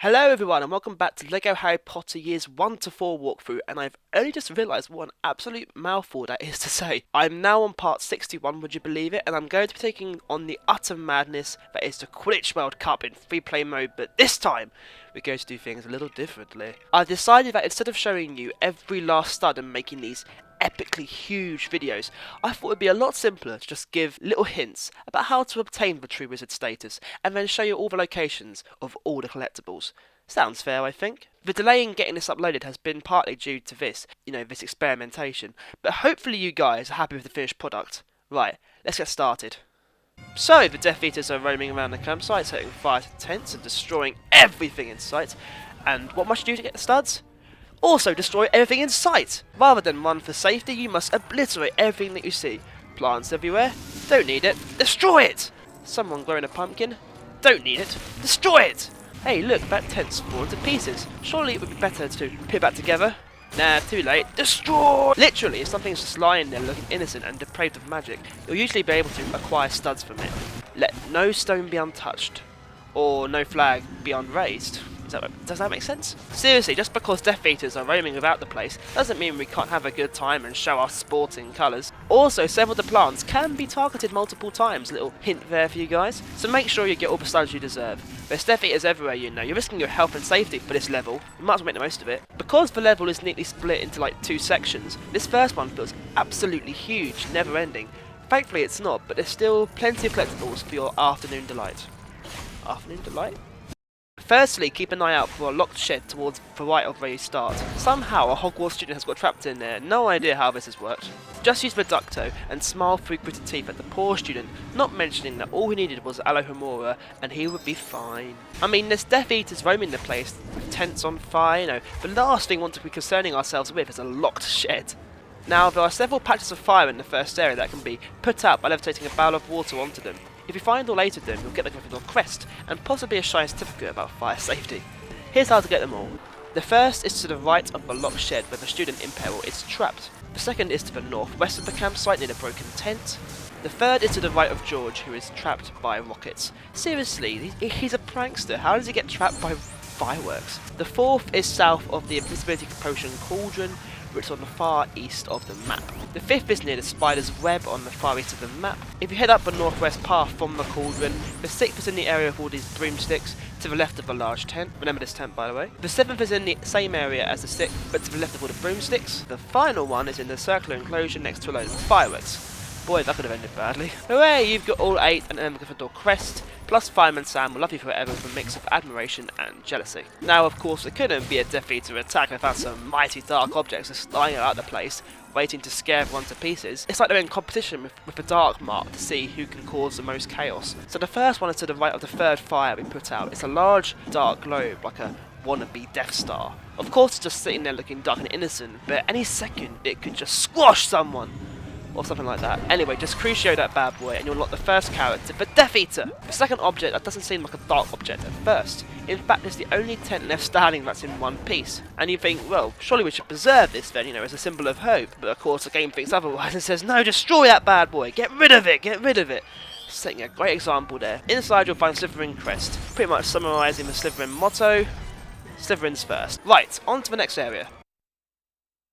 Hello everyone and welcome back to LEGO Harry Potter Years 1 to 4 walkthrough, and I've only just realised what an absolute mouthful that is to say. I'm now on part 61, would you believe it, and I'm going to be taking on the utter madness that is the Quidditch World Cup in free play mode, but this time we're going to do things a little differently. I've decided that instead of showing you every last stud and making these epically huge videos, I thought it would be a lot simpler to just give little hints about how to obtain the True Wizard status, and then show you all the locations of all the collectibles. Sounds fair, I think. The delay in getting this uploaded has been partly due to this experimentation, but hopefully you guys are happy with the finished product. Right, let's get started. So, the Death Eaters are roaming around the campsite, setting fire to tents and destroying everything in sight. And what must you do to get the studs? Also destroy everything in sight! Rather than run for safety, you must obliterate everything that you see. Plants everywhere? Don't need it. Destroy it! Someone growing a pumpkin? Don't need it. Destroy it! Hey look, that tent's fallen to pieces. Surely it would be better to put it back together? Nah, too late. Destroy! Literally, if something's just lying there looking innocent and depraved of magic, you'll usually be able to acquire studs from it. Let no stone be untouched. Or no flag be unraised. Does that make sense? Seriously, just because Death Eaters are roaming about the place doesn't mean we can't have a good time and show our sporting colours. Also, several of the plants can be targeted multiple times, little hint there for you guys. So make sure you get all the studs you deserve. There's Death Eaters everywhere, you know. You're risking your health and safety for this level. You might as well make the most of it. Because the level is neatly split into like 2 sections, this first one feels absolutely huge, never ending. Thankfully it's not, but there's still plenty of collectibles for your afternoon delight. Afternoon delight? Firstly, keep an eye out for a locked shed towards the right of where you start. Somehow a Hogwarts student has got trapped in there, no idea how this has worked. Just use the ducto and smile through gritted teeth at the poor student, not mentioning that all he needed was Alohomora and he would be fine. I mean, there's Death Eaters roaming the place, with tents on fire, you know. The last thing we want to be concerning ourselves with is a locked shed. Now, there are several patches of fire in the first area that can be put out by levitating a barrel of water onto them. If you find all 8 of them, you'll get the Gryffindor crest, and possibly a shiny certificate about fire safety. Here's how to get them all. The first is to the right of the locked shed where the student in peril is trapped. The second is to the northwest of the campsite near the broken tent. The third is to the right of George, who is trapped by rockets. Seriously, he's a prankster. How does he get trapped by fireworks? The fourth is south of the invisibility potion cauldron, which is on the far east of the map. The fifth is near the spider's web on the far east of the map. If you head up the northwest path from the cauldron, the sixth is in the area of all these broomsticks, to the left of the large tent. Remember this tent, by the way. The seventh is in the same area as the sixth, but to the left of all the broomsticks. The final one is in the circular enclosure next to a load of fireworks. Boy, that could have ended badly. Hooray, you've got all 8 and an Gryffindor crest, plus Fireman Sam will love you forever with a mix of admiration and jealousy. Now, of course, it couldn't be a Death Eater attack without some mighty dark objects just lying about the place, waiting to scare everyone to pieces. It's like they're in competition with the Dark Mark to see who can cause the most chaos. So the first one is to the right of the third fire we put out. It's a large dark globe, like a wannabe Death Star. Of course, it's just sitting there looking dark and innocent, but any second it could just squash someone. Or something like that. Anyway, just crucio that bad boy and you'll unlock the first character, the Death Eater! The second object that doesn't seem like a dark object at first. In fact, it's the only tent left standing that's in one piece. And you think, well, surely we should preserve this then, as a symbol of hope. But of course the game thinks otherwise and says, no, destroy that bad boy, get rid of it, get rid of it! Setting a great example there. Inside you'll find Slytherin crest, pretty much summarising the Slytherin motto, Slytherins first. Right, on to the next area.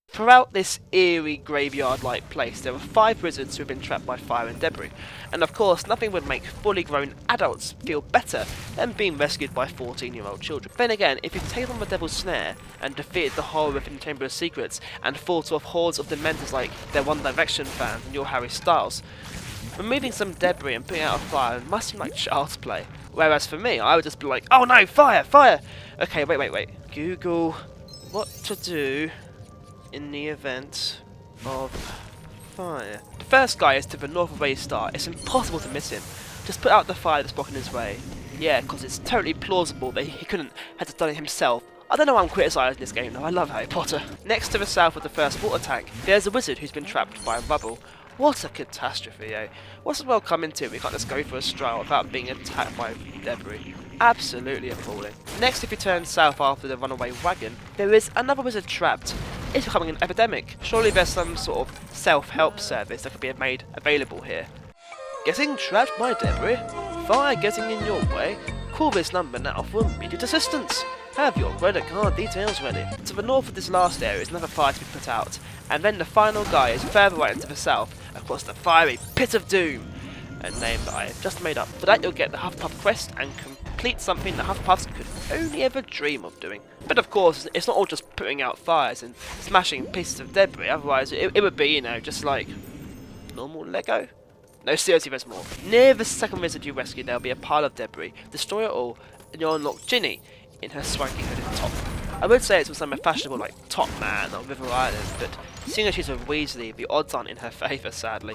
Throughout this eerie graveyard-like place, there are 5 wizards who have been trapped by fire and debris, and of course nothing would make fully grown adults feel better than being rescued by 14-year-old children. Then again, if you've taken on the Devil's Snare and defeated the horror within the Chamber of Secrets and fought off hordes of Dementors like their One Direction fans and your Harry Styles, removing some debris and putting out a fire must seem like child's play. Whereas for me, I would just be like, oh no, fire, fire! Okay, wait. Google what to do in the event of fire. The first guy is to the north of where you start. It's impossible to miss him. Just put out the fire that's blocking his way. Yeah, because it's totally plausible that he couldn't have done it himself. I don't know why I'm criticising this game though, I love Harry Potter. Next to the south of the first water tank, there's a wizard who's been trapped by rubble. What a catastrophe, eh? What's the world coming to? We can't just go for a stroll without being attacked by debris. Absolutely appalling. Next, if you turn south after the runaway wagon, there is another wizard trapped. It's becoming an epidemic. Surely there's some sort of self-help service that could be made available here. Getting trapped by debris? Fire getting in your way? Call this number now for immediate assistance. Have your credit card details ready. To the north of this last area is another fire to be put out, and then the final guy is further right into the south, across the fiery pit of doom, a name that I have just made up. For that you'll get the Hufflepuff quest and complete something the Hufflepuffs could only ever dream of doing. But of course, it's not all just putting out fires and smashing pieces of debris, otherwise it would be, you know, just like normal Lego. No, seriously, there's more. Near the second wizard you rescue, there'll be a pile of debris. Destroy it all, and you'll unlock Ginny in her swanky hooded top. I would say it's with some fashionable like Top Man or River Island, but seeing as she's a Weasley, the odds aren't in her favour, sadly.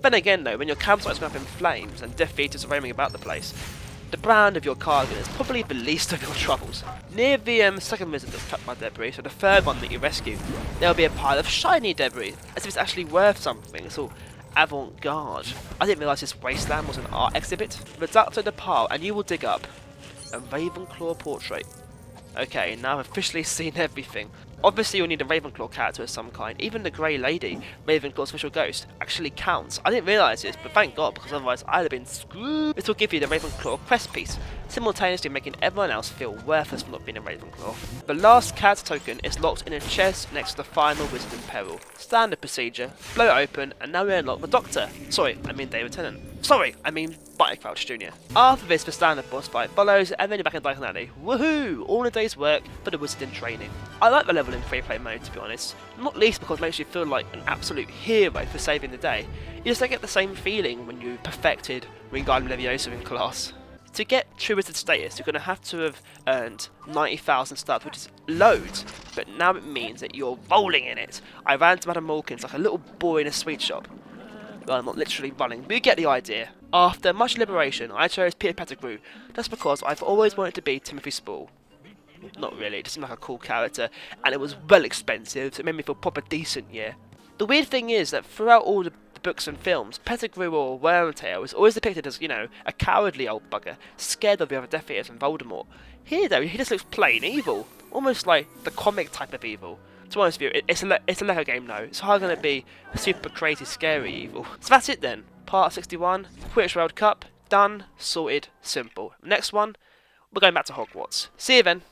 Then again though, when your campsite's going up in flames and Death Eaters are roaming about the place, the brand of your cardigan is probably the least of your troubles. Near the second wizard that's trapped by debris, so the third one that you rescue, there'll be a pile of shiny debris, as if it's actually worth something. It's all avant-garde. I didn't realise this wasteland was an art exhibit. Reduct the pile and you will dig up a Ravenclaw portrait. Okay, now I've officially seen everything. Obviously you'll need a Ravenclaw character of some kind. Even the Grey Lady, Ravenclaw's official ghost, actually counts. I didn't realise this, but thank God, because otherwise I'd have been screwed. This will give you the Ravenclaw quest piece, simultaneously making everyone else feel worthless for not being a Ravenclaw. The last character token is locked in a chest next to the final wizard in peril. Standard procedure, blow it open, and now we unlock the Doctor. Sorry, I mean David Tennant. Sorry, I mean Barty Crouch Jr. After this, the standard boss fight follows, and then you're back in Diagon Alley. Woohoo! All in a day's work for the wizard in training. I like the level in free play mode, to be honest. Not least because it makes you feel like an absolute hero for saving the day. You just don't get the same feeling when you perfected Wingardium Leviosa in class. To get true wizard status, you're going to have to have earned 90,000 stars, which is loads, but now it means that you're rolling in it. I ran to Madame Malkin's like a little boy in a sweet shop. Well, I'm not literally running, but you get the idea. After much deliberation, I chose Peter Pettigrew, just because I've always wanted to be Timothy Spall. Not really, it just seemed like a cool character, and it was well expensive, so it made me feel proper decent, yeah. The weird thing is that throughout all the books and films, Pettigrew or Wormtail is always depicted as, you know, a cowardly old bugger, scared of the other Death Eaters and Voldemort. Here though, he just looks plain evil, almost like the comic type of evil. To be honest with you, it's a Lego game though, it's hard going to be super crazy, scary evil. So that's it then, part 61, Quidditch World Cup, done, sorted, simple. Next one, we're going back to Hogwarts. See you then.